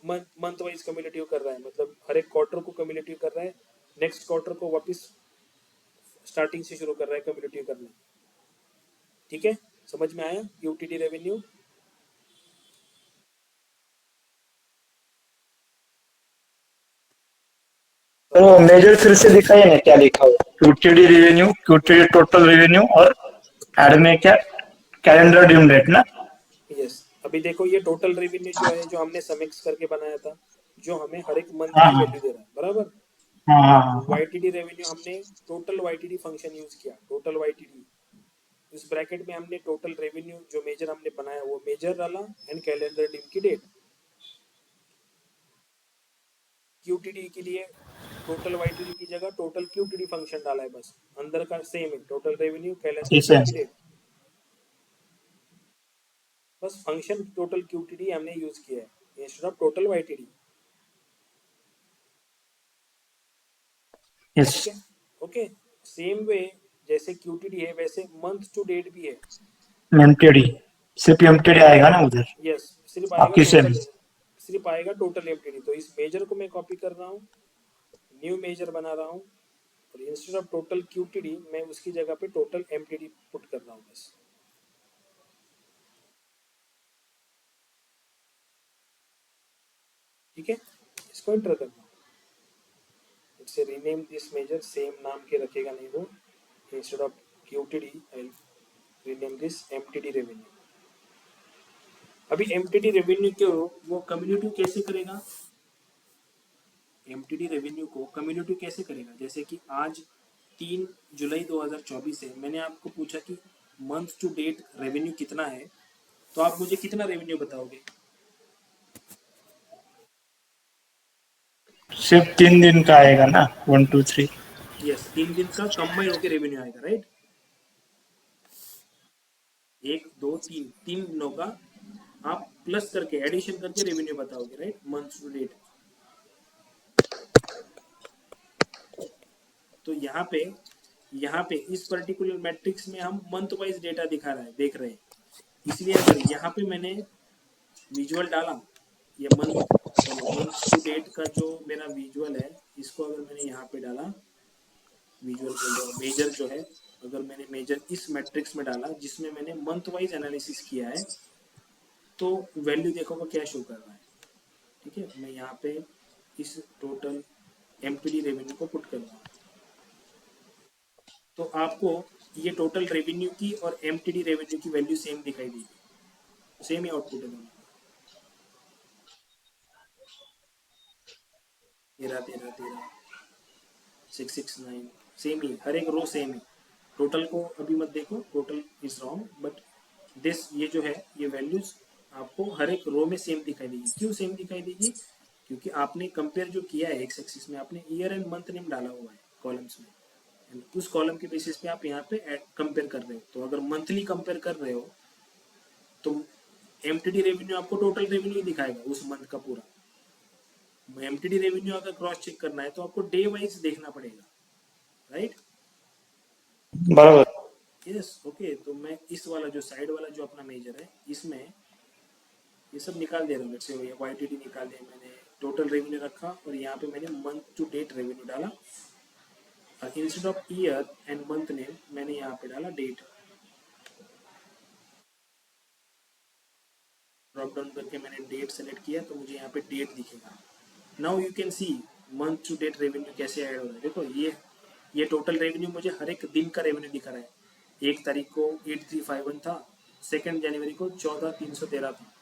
मंथ वाइज कम्युलेटिव कर रहा है, मतलब हर एक क्वार्टर को कम्युलेटिव कर रहा है, नेक्स्ट क्वार्टर को वापस स्टार्टिंग से शुरू कर रहा है कम्युलेटिव करना। ठीक है, समझ में आया QTD रेवेन्यू। तो मेजर फिर से दिखाइए ना क्या लिखा हुआ, QTD revenue, QTD total revenue और एड में क्या, कैलेंडर ड्यू डेट ना। यस, अभी देखो ये टोटल रेवेन्यू जो है, जो हमने समिक्स करके बनाया था, जो हमें हर एक मंथ हाँ की हाँ वैल्यू दे रहा है, बराबर। हाँ हाँ हाँ। YTD रेवेन्यू हमने टोटल YTD फंक्शन यूज किया, टोटल YTD इस ब्रैकेट में हमने टोटल रेवेन्यू जो मेजर हमने बनाया वो मेजर डाला एंड कैलेंडर दिन की डेट। क्यूटीडी के लिए टोटल वाईटीडी की जगह टोटल क्यूटीडी फंक्शन डाला है, बस अंदर का सेम है, टोटल रेवेन्यू कैलेंडर ठीक है। दिन की डेट, बस फंक्शन टोटल क्यूटीडी हमने यूज किया है instead of total YTD. Yes. ठीक है, ओके। सेम वे जैसे क्यूटीडी है वैसे मंथ टू डेट भी है। एमटीडी, सिर्फ एमटीडी आएगा ना उधर यस, सिर्फ आएगा आपकी सेम। टोटल, सिर्फ आएगा टोटल एमटीडी। तो इस मेजर को मैं कॉपी कर रहा हूँ, न्यू मेजर बना रहा हूँ और इंस्टेड ऑफ टोटल क्यूटीडी मैं उसकी जगह पे टोटल एमटीडी पुट कर रहा हूँ बस। ठीक है, इसको एंटर करना। It's rename this measure, same नाम के रखेगा नहीं वो, instead of QTD I rename this MTD revenue. अभी एमटीडी रेवेन्यू को वो कम्युनिटी कैसे करेगा, एमटीडी रेवेन्यू को कम्युनिटी कैसे करेगा, जैसे कि आज 3 जुलाई 2024 है, मैंने आपको पूछा कि मंथ टू डेट रेवेन्यू कितना है, तो आप मुझे कितना रेवेन्यू बताओगे? सिर्फ 3 दिन का आएगा ना, 1 2 3। यस, 3 दिन का कंबाइन होकर रेवेन्यू आएगा, राइट। 1 2 3, 3 दिनों का आप प्लस करके एडिशन करके रेवेन्यू बताओगे, राइट, मंथ टू डेट। तो यहाँ पे इस पर्टिकुलर मैट्रिक्स में हम मंथ वाइज डेटा दिखा रहा है, देख रहे हैं, इसलिए अगर यहाँ पे मैंने विजुअल डाला, ये मंथ टू डेट का जो मेरा विजुअल है, इसको अगर मैंने यहाँ पे डाला, विजुअल बोल रहा हूँ, मेजर जो है, अगर मैंने मेजर इस मैट्रिक्स में डाला जिसमें मैंने मंथ वाइज एनालिसिस किया है, तो वैल्यू देखोगे क्या शो कर रहा है। ठीक है, मैं यहाँ पे इस टोटल एमटीडी रेवेन्यू को पुट कर रहा हूँ, तो आपको ये टोटल रेवेन्यू की और एमटीडी रेवेन्यू की वैल्यू सेम दिखाई देगी, सेम ही आउटपुट है दोनों। 13 13 13 6 6 9 सेम ही, हर एक रो सेम ही। टोटल को अभी मत देखो, total is wrong, but this ये जो है ये वैल्यूज आपको हर एक रो में सेम दिखाई देगी। क्यों सेम दिखाई देगी? क्योंकि आपने कंपेयर जो किया है एक्स एक्सिस में, आपने ईयर एंड मंथ नेम डाला हुआ है कॉलम्स में, उस कॉलम के बेसिस पे आप यहाँ पे कंपेयर कर रहे हो। तो अगर मंथली कंपेयर कर रहे हो तो एमटीडी रेवेन्यू आपको टोटल रेवेन्यू दिखाएगा उस मंथ का पूरा। एमटीडी रेवेन्यू अगर क्रॉस चेक करना है तो आपको डे वाइज देखना पड़ेगा, राइट। बराबर। Yes, okay. तो मैं इस वाला जो साइड वाला जो अपना मेजर है, इसमें ये सब निकाल दे रहा हूँ। जैसे ये वाईटीडी निकाल दिया मैंने, टोटल रेवेन्यू रखा और यहाँ पे मैंने मंथ टू डेट रेवेन्यू डाला, और instead of year and month name मैंने यहाँ पे डाला डेट। ड्रॉप डाउन करके मैंने डेट सेलेक्ट किया तो मुझे यहाँ पे डेट दिखेगा। Now you can see month to date revenue कैसे ऐड हो रहा है। देखो ये टोटल रेवेन्यू मुझे हर एक दिन का रेवेन्यू दिखा रहा है। 1 तारीख को 8351 था, 2 जनवरी को 14313 था,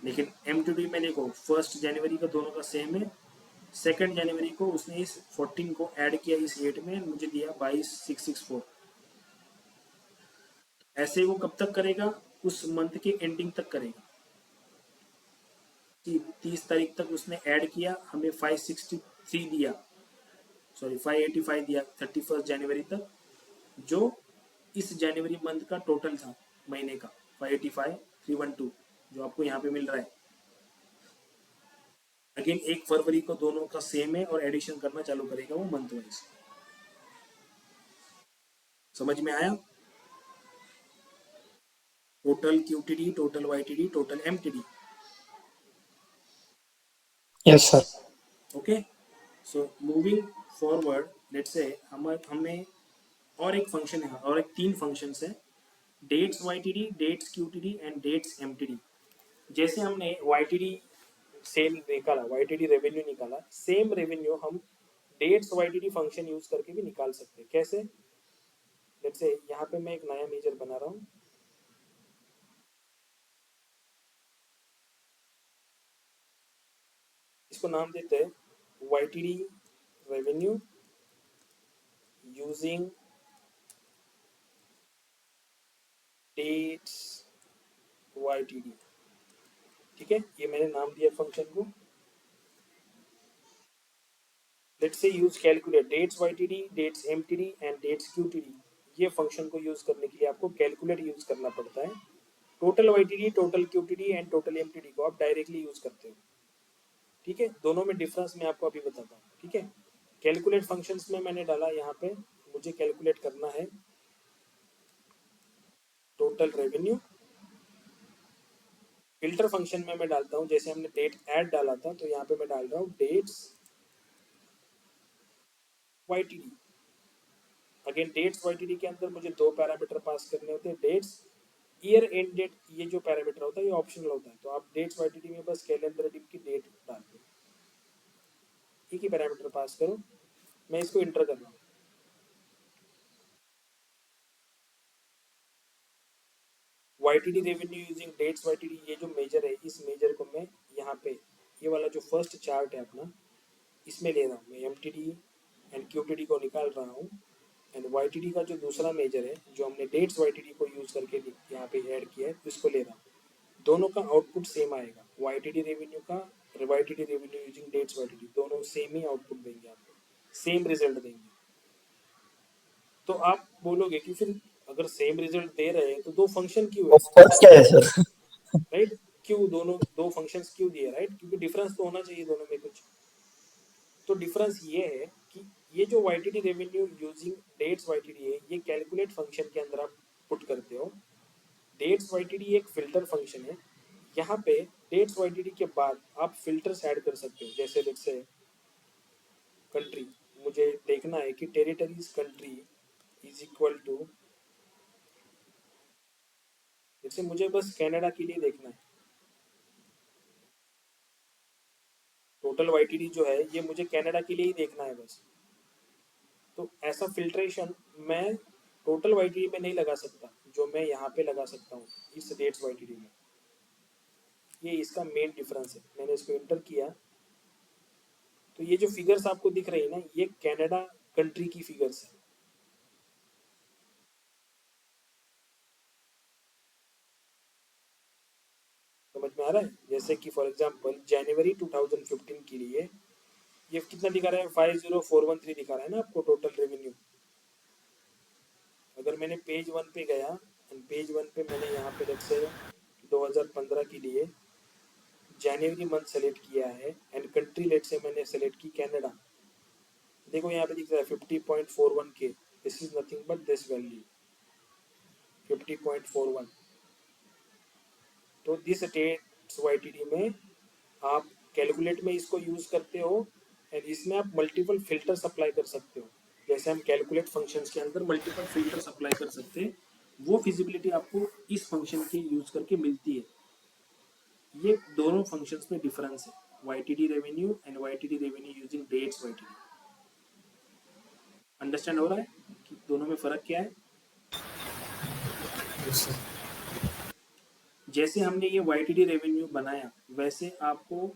लेकिन एमटीडी में देखो 1 जनवरी का दोनों का सेम है, 2 जनवरी को उसने इस 14 को ऐड किया इस 8 में, मुझे दिया 22664। ऐसे वो कब तक करेगा? उस मंथ के एंडिंग तक करेगा। 30 तारीख तक उसने ऐड किया, हमें 563 दिया, सॉरी 585 दिया 31 जनवरी तक, जो इस जनवरी मंथ का टोटल था महीने का 585312 जो आपको यहाँ पे मिल रहा है। अगेन 1 फरवरी को दोनों का सेम है और एडिशन करना चालू करेगा वो मंथ वाइज। समझ में आया? Total QTD, total YTD, total MTD. Yes sir. Okay, so moving forward, let's say हमें और एक फंक्शन है, और एक 3 फंक्शंस है, dates YTD, dates QTD and dates MTD. जैसे हमने वाईटीडी सेल निकाला, वाईटीडी रेवेन्यू निकाला, सेम रेवेन्यू हम डेट्स वाईटीडी फंक्शन यूज करके भी निकाल सकते हैं। कैसे? लेट्स से यहाँ पे मैं एक नया मेजर बना रहा हूँ, इसको नाम देते हैं YTD revenue using dates ytd, ठीक है, ये मैंने नाम दिया फंक्शन को। Let's say use calculate dates ytd, dates mtd and dates qtd। ये फंक्शन को यूज करने के लिए आपको कैलकुलेट यूज करना पड़ता है। Total ytd, total qtd and total mtd को आप डायरेक्टली यूज करते हो, ठीक है। दोनों में डिफरेंस मैं आपको अभी बताता हूँ, ठीक है। कैलकुलेट फंक्शंस में मैंने डाला, यहाँ पे मुझे कैलकुलेट करना है टोटल रेवेन्यू। फिल्टर फंक्शन में मैं डालता हूँ, जैसे हमने डेट ऐड डाला था, तो यहाँ पे मैं डाल रहा हूँ dates ytd। Again dates ytd के अंदर मुझे दो पैरामीटर पास करने होते हैं, डेट्स ईयर एंड डेट, ये जो पैरामीटर होता है ये ऑप्शनल होता है, तो आप डेट्स ytd में बस कैलेंडर डिप की डेट डाल दो, एक ही पैरामीटर पास करो। मैं इसको इंटर कर रहा हूँ। YTD revenue using dates YTD, ये जो मेजर है, इस मेजर को मैं यहाँ पे, ये वाला जो फर्स्ट चार्ट है अपना, इसमें ले रहा हूँ मैं। MTD एंड QTD को निकाल रहा हूँ, एंड YTD का जो दूसरा मेजर है, जो हमने डेट्स YTD को यूज करके यहाँ पे ऐड किया है, इसको ले रहा हूँ। दोनों का आउटपुट सेम आएगा, YTD रेवेन्यू का, YTD revenue using dates YTD, दोनों सेम ही आउटपुट देंगे आपको, सेम रिजल्ट देंगे। तो आप बोलोगे कि फिर अगर सेम रिजल्ट दे रहे हैं तो दो फंक्शन क्यों है, फर्क क्या है सर? राइट? क्यों दोनों दो फंक्शंस क्यों दिए, राइट? क्योंकि डिफरेंस तो होना चाहिए दोनों में कुछ। तो डिफरेंस ये है कि ये जो YTD revenue using dates YTD है, ये कैलकुलेट फंक्शन के अंदर आप पुट करते हो। डेट्स YTD एक फिल्टर फंक्शन है। यहाँ पे डेट्स YTD के बाद आप फिल्टर्स ऐड कर सकते हो, जैसे लेट्स से कंट्री, मुझे देखना है कि territories country is equal to, जैसे मुझे बस कनाडा के लिए देखना है, टोटल YTD जो है ये मुझे कनाडा के लिए ही देखना है बस। तो ऐसा फिल्ट्रेशन मैं टोटल YTD में नहीं लगा सकता, जो मैं यहाँ पे लगा सकता हूँ इस डेट्स YTD में। ये इसका मेन डिफरेंस है। मैंने इसको एंटर किया, तो ये जो फिगर्स आपको दिख रही है ना, ये कनाडा कंट्री की फिगर्स है। समझ में आ रहा है? जैसे कि फॉर एग्जांपल जनवरी 2015 के लिए ये कितना दिखा रहा है, 50413 दिखा रहा है ना आपको टोटल रेवेन्यू। अगर मैंने पेज वन पे गया, एंड पेज वन पे मैंने यहाँ पे लेट्स से 2015 के लिए जनवरी मंथ सेलेक्ट किया है, एंड कंट्री लेट्स से मैंने सेलेक्ट की कनाडा। देखो यहाँ पे दिख रहा है 50.41 के, this is nothing but this value 50.41। तो दिस डेट्स YTD में आप कैलकुलेट में इसको यूज करते हो, एंड इसमें आप मल्टीपल फिल्टर्स अप्लाई कर सकते हो। जैसे हम कैलकुलेट फंक्शंस के अंदर मल्टीपल फिल्टर्स अप्लाई कर सकते हैं, वो फिजिबिलिटी आपको इस फंक्शन के यूज करके मिलती है। ये दोनों फंक्शंस में डिफरेंस है, YTD revenue and YTD revenue using dates YTD। Understand हो रहा है कि दोनों में फर्क क्या है? जैसे हमने ये YTD रेवेन्यू बनाया, वैसे आपको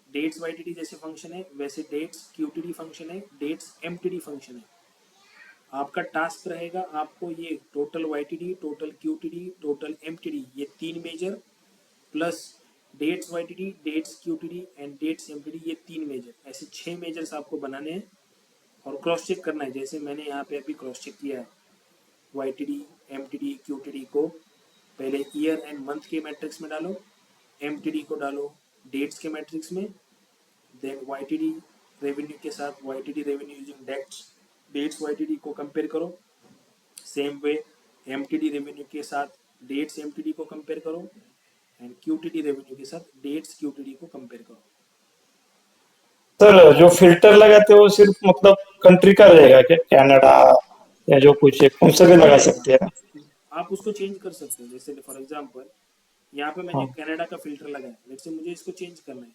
डेट्स YTD जैसे फंक्शन है, वैसे डेट्स QTD फंक्शन है, डेट्स MTD फंक्शन है। आपका टास्क रहेगा, आपको ये total YTD, total QTD, total MTD, ये तीन measure plus dates YTD, dates QTD and dates MTD, ये तीन मेजर, ऐसे 6 मेजर्स आपको बनाने हैं और क्रॉस चेक करना है। जैसे मैंने यहाँ पे अभी क्रॉस चेक किया है, YTD, MTD, QTD को पहले ईयर एंड मंथ के मैट्रिक्स में डालो, MTD को डालो डेट्स के मैट्रिक्स में, देन YTD रेवेन्यू के साथ YTD revenue using dates YTD को कंपेयर करो। सेम वे MTD रेवेन्यू के साथ डेट्स MTD को कंपेयर करो, एंड QTD रेवेन्यू के साथ डेट्स QTD को कंपेयर करो। सर जो फिल्टर लगाते हो सिर्फ मतलब कंट्री का रहेगा क्या, कनाडा या जो कुछ है कौन सा भी नहीं लगा रहेगा, सकते हैं ना? आप उसको चेंज कर सकते हो। जैसे फॉर एग्जांपल यहाँ पे मैंने हाँ कनाडा का फिल्टर लगाया, लेट्स से मुझे इसको चेंज करना है,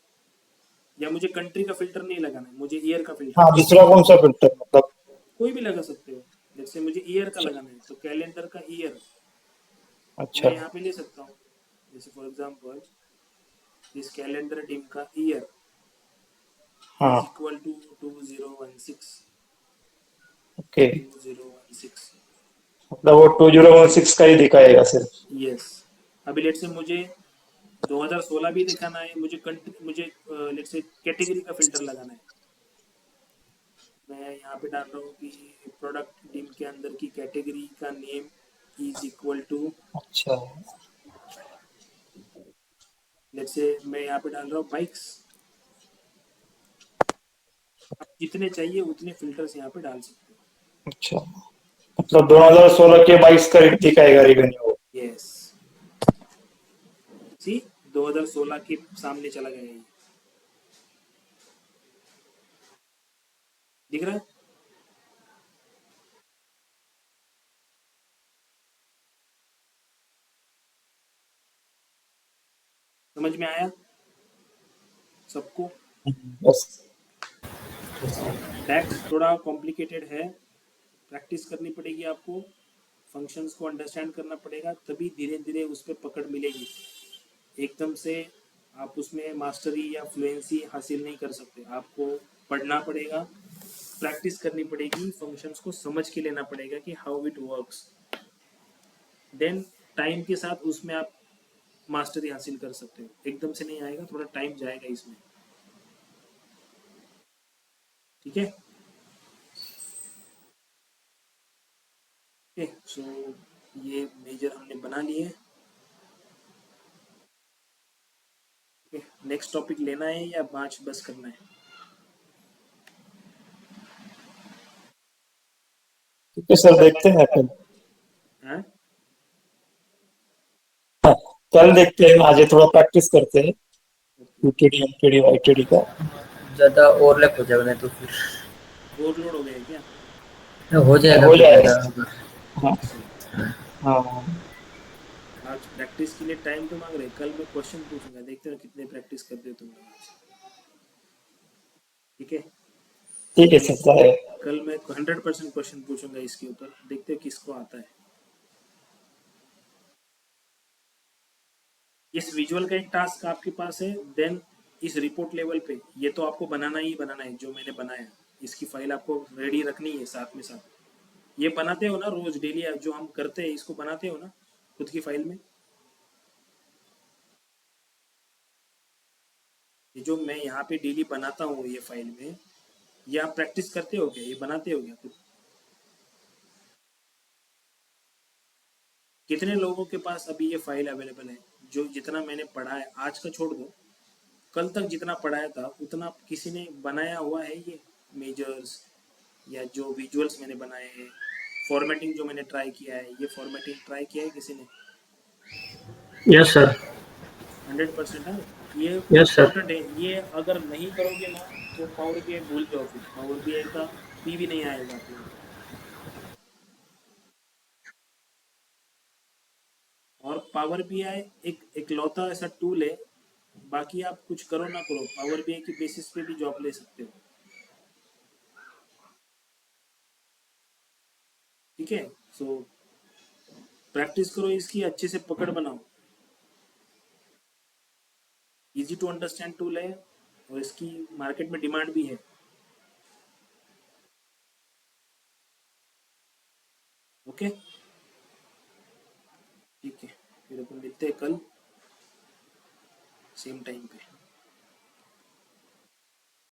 या मुझे कंट्री का फिल्टर नहीं लगाना है, मुझे ईयर का फिल्टर हाँ, लगाना दूसरा कौन सा फिल्टर मतलब? है। कोई भी लगा सकते हो। जैसे मुझे ईयर का लगाना है, तो कैलेंडर का ईयर अच्छा। मैं यहाँ पे ले सकता हूँ। जैसे for example this calendar team का ईयर हाँ। Is equal to 2016, okay. 2016। मतलब वो 2016 का ही दिखाएगा सिर्फ। यस। अभी लेट से मुझे 2016 भी दिखाना है, मुझे लेट से कैटेगरी का फिल्टर लगाना है। मैं यहाँ पे डाल रहा हूँ कि प्रोडक्ट टीम के अंदर की कैटेगरी का नेम इज इक्वल टू, अच्छा। लेट से मैं यहाँ पे डाल रहा हूँ बाइक्स। आप जितने चाहिए उतने फिल्टर्स यहाँ पे डाल सकते हो। अच्छा, मतलब 2016 के 22 का दिखाएगा रेवेन्यू। यस, सी 2016 के सामने चला गया ये, दिख रहा है? समझ में आया सबको? बस। टैक्स थोड़ा कॉम्प्लिकेटेड है, प्रैक्टिस करनी पड़ेगी आपको, फंक्शंस को अंडरस्टैंड करना पड़ेगा, तभी धीरे धीरे उस पर पकड़ मिलेगी। एकदम से आप उसमें मास्टरी या फ्लुएंसी हासिल नहीं कर सकते। आपको पढ़ना पड़ेगा, प्रैक्टिस करनी पड़ेगी, फंक्शंस को समझ के लेना पड़ेगा कि how it works, then time के साथ उसमें आप मास्टरी हासिल कर सकते हो। एकदम से नहीं आएगा, थोड़ा टाइम जाएगा इसमें, ठीक है? ओके, सो ये मेजर हमने बना लिए। नेक्स्ट टॉपिक लेना है या 5 बस करना है? ठीक है सर, देखते हैं कल। हाँ? हाँ, कल देखते हैं, आज ये थोड़ा प्रैक्टिस करते हैं ओके, यूटीडी एमटीडी वाईटीडी का। ज्यादा ओवरलैप हो जाएगा नहीं तो फिर ओवरलोड हो गया है क्या? हो जाएगा हो फिर जाएगा। ज्यादा। हाँ। अच्छा, हाँ। आज प्रैक्टिस के लिए टाइम तो मांग रहे, कल मैं क्वेश्चन पूछूंगा, देखते हो कितने प्रैक्टिस करते हो तुम लोग आज, ठीक है? ठीक है सर, बाय। कल मैं 100% क्वेश्चन पूछूंगा इसके ऊपर, देखते हो किसको आता है। इस विजुअल का एक टास्क आपके पास है, देन इस रिपोर्ट लेवल पे ये तो आपको बनाना ही बनाना है, जो मैंने बनाया इसकी फाइल आपको रेडी रखनी है साथ में साथ। ये बनाते हो ना रोज डेली, जो हम करते हैं इसको बनाते हो ना खुद की फाइल में? ये जो मैं यहाँ पे डेली बनाता हूँ ये फाइल में, ये आप प्रैक्टिस करते हो क्या, ये बनाते हो क्या खुद? कितने लोगों के पास अभी ये फाइल अवेलेबल है? जो जितना मैंने पढ़ा है, आज का छोड़ दो, कल तक जितना पढ़ाया था उतना किसी ने बनाया हुआ है ये मेजर्स, या जो विजुअल्स मैंने बनाए हैं, फॉर्मेटिंग जो मैंने ट्राई किया है, ये फॉर्मेटिंग ट्राई किया है किसी ने? Yes sir. 100% है। ये यस सर। इम्पोर्टेंट है, ये अगर नहीं करोगे ना तो पावर बी आई भूल जाओ, फिर पावर बी आई का पी भी नहीं आएगा आप लोगों को। और पावर बी आई एक इकलौता ऐसा टूल है, बाकी आप कुछ करो ना करो, पावर बी आई की बेसिस पे भी जॉब ले सकते हो, ठीक है? सो प्रैक्टिस करो इसकी, अच्छे से पकड़ बनाओ। इजी टू अंडरस्टैंड टूल है और इसकी मार्केट में डिमांड भी है, ओके? ठीक है, फिर अपन मिलते हैं कल सेम टाइम पे।